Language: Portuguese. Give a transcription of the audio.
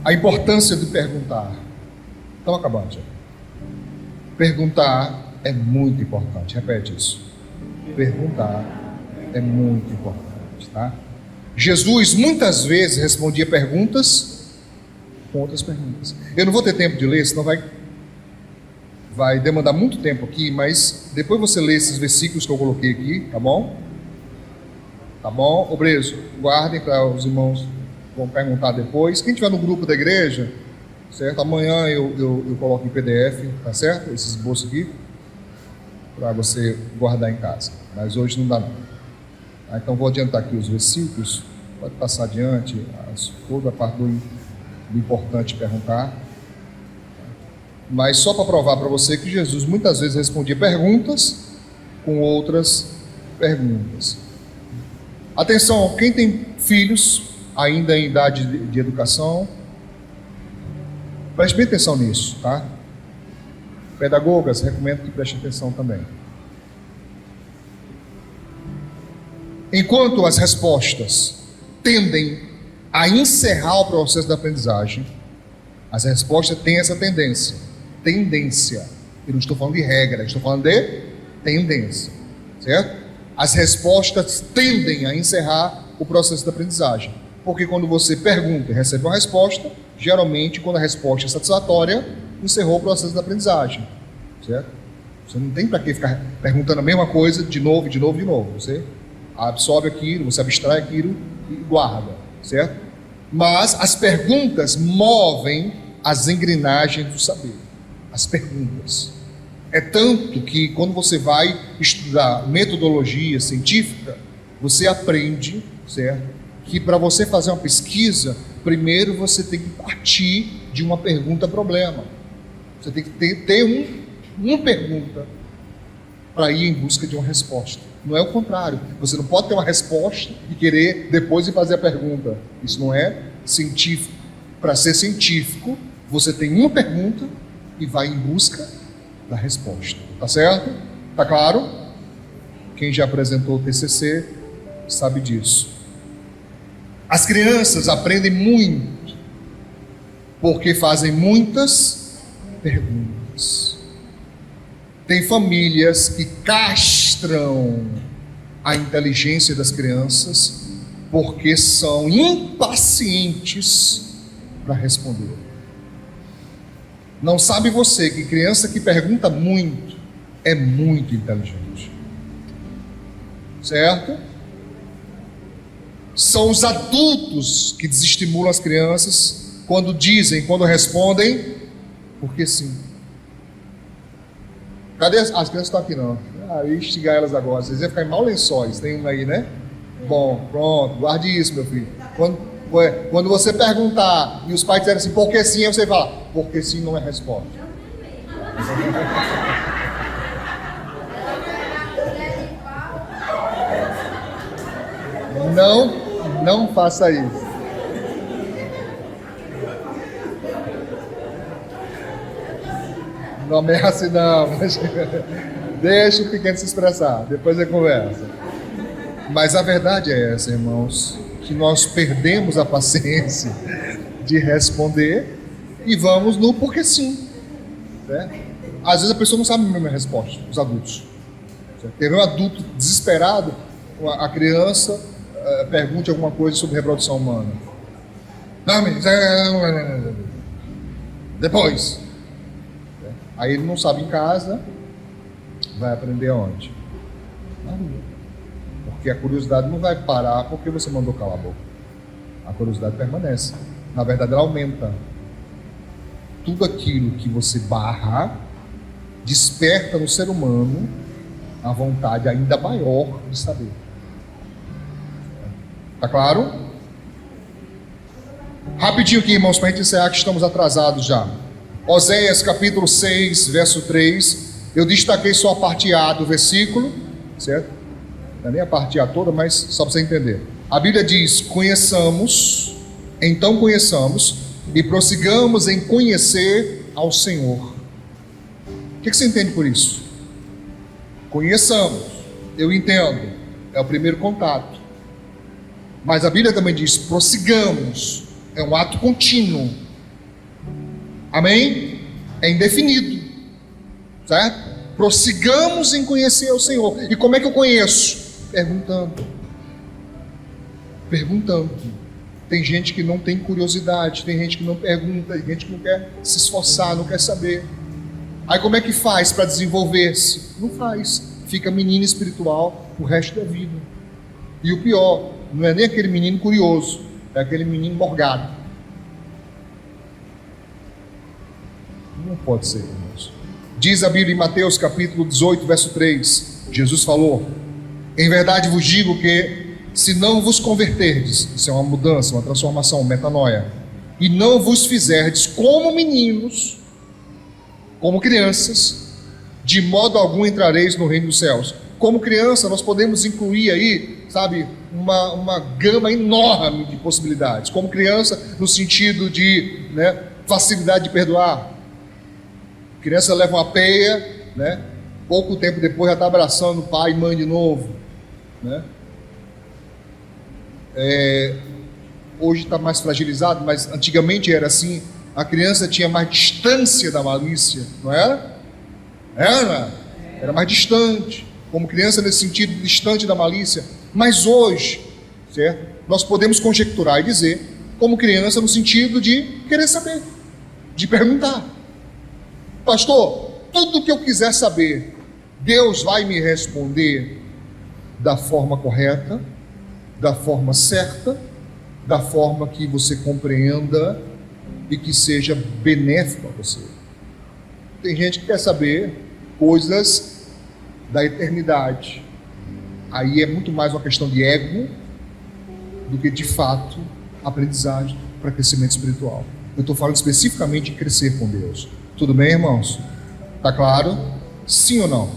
A importância de perguntar. Estamos acabando já. Perguntar é muito importante. Repete isso. Perguntar é muito importante, tá? Jesus muitas vezes respondia perguntas com outras perguntas. Eu não vou ter tempo de ler, senão vai demandar muito tempo aqui, mas depois você lê esses versículos que eu coloquei aqui, tá bom? Tá bom? Obreso, guardem para os irmãos vão perguntar depois. Quem estiver no grupo da igreja, certo? Amanhã eu coloco em PDF, tá certo? Esses esboços aqui, para você guardar em casa. Mas hoje não dá não. Então vou adiantar aqui os versículos, pode passar adiante, toda a parte do importante perguntar. Mas só para provar para você que Jesus muitas vezes respondia perguntas com outras perguntas. Atenção, quem tem filhos ainda em idade de educação, preste bem atenção nisso, tá? Pedagogas, recomendo que prestem atenção também. Enquanto as respostas tendem a encerrar o processo da aprendizagem, as respostas têm essa tendência. Eu não estou falando de regra, estou falando de tendência, certo? As respostas tendem a encerrar o processo da aprendizagem, porque quando você pergunta e recebe uma resposta, geralmente quando a resposta é satisfatória, encerrou o processo da aprendizagem, certo? Você não tem para que ficar perguntando a mesma coisa de novo. Você absorve aquilo, você abstrai aquilo e guarda, certo? Mas as perguntas movem as engrenagens do saber. As perguntas. É tanto que quando você vai estudar metodologia científica, você aprende, certo? Que para você fazer uma pesquisa, primeiro você tem que partir de uma pergunta-problema. Você tem que ter uma pergunta para ir em busca de uma resposta. Não é o contrário. Você não pode ter uma resposta e querer depois ir fazer a pergunta. Isso não é científico. Para ser científico, você tem uma pergunta e vai em busca da resposta. Tá certo? Tá claro? Quem já apresentou o TCC sabe disso. As crianças aprendem muito porque fazem muitas perguntas. Tem famílias que castram a inteligência das crianças porque são impacientes para responder. Não sabe você que criança que pergunta muito é muito inteligente, certo? São os adultos que desestimulam as crianças quando respondem, porque sim. Cadê as crianças? Estão aqui não. Eu ia instigar elas agora. Vocês iam ficar em mau lençóis. Tem um aí, né? Bom, pronto. Guarde isso, meu filho. Quando você perguntar e os pais disserem assim, porque sim, aí você fala, porque sim não é resposta. Não faça isso. Não ameace não, mas deixa o pequeno se expressar, depois ele conversa. Mas a verdade é essa, irmãos, que nós perdemos a paciência de responder e vamos no porque sim, certo? Às vezes a pessoa não sabe a mesma resposta, os adultos, certo? Teve um adulto desesperado, a criança pergunte alguma coisa sobre reprodução humana. Não, depois. Aí ele não sabe em casa, vai aprender aonde? Na rua. Porque a curiosidade não vai parar porque você mandou calar a boca. A curiosidade permanece. Na verdade, ela aumenta. Tudo aquilo que você barra desperta no ser humano a vontade ainda maior de saber. Tá claro? Rapidinho aqui, irmãos, para a gente encerrar que estamos atrasados já. Oséias capítulo 6, verso 3. Eu destaquei só a parte A do versículo, certo? Não é nem a parte A toda, mas só para você entender. A Bíblia diz, então conheçamos e prossigamos em conhecer ao Senhor. O que você entende por isso? Conheçamos, eu entendo, é o primeiro contato. Mas a Bíblia também diz, prossigamos, é um ato contínuo. Amém? É indefinido, certo? Prossigamos em conhecer o Senhor. E como é que eu conheço? Perguntando. Tem gente que não tem curiosidade, tem gente que não pergunta, tem gente que não quer se esforçar, não quer saber. Aí como é que faz para desenvolver-se? Não faz. Fica menino espiritual o resto da vida. E o pior, não é nem aquele menino curioso, é aquele menino morgado. Não pode ser, irmãos. Diz a Bíblia em Mateus capítulo 18, verso 3. Jesus falou: em verdade vos digo que se não vos converterdes, isso é uma mudança, uma transformação, metanoia, e não vos fizerdes como meninos, como crianças, de modo algum entrareis no reino dos céus. Como criança, nós podemos incluir aí, sabe, uma gama enorme de possibilidades. Como criança, no sentido de, facilidade de perdoar. A criança leva uma peia, pouco tempo depois já está abraçando pai e mãe de novo, Hoje está mais fragilizado, mas antigamente era assim. A criança tinha mais distância da malícia, não era? Era mais distante. Como criança, nesse sentido, distante da malícia. Mas hoje, certo? Nós podemos conjecturar e dizer, como criança, no sentido de querer saber, de perguntar. Pastor, tudo que eu quiser saber, Deus vai me responder da forma correta, da forma certa, da forma que você compreenda e que seja benéfico a você. Tem gente que quer saber coisas da eternidade. Aí é muito mais uma questão de ego do que de fato aprendizagem para crescimento espiritual. Eu estou falando especificamente de crescer com Deus. Tudo bem, irmãos? Tá claro? Sim ou não?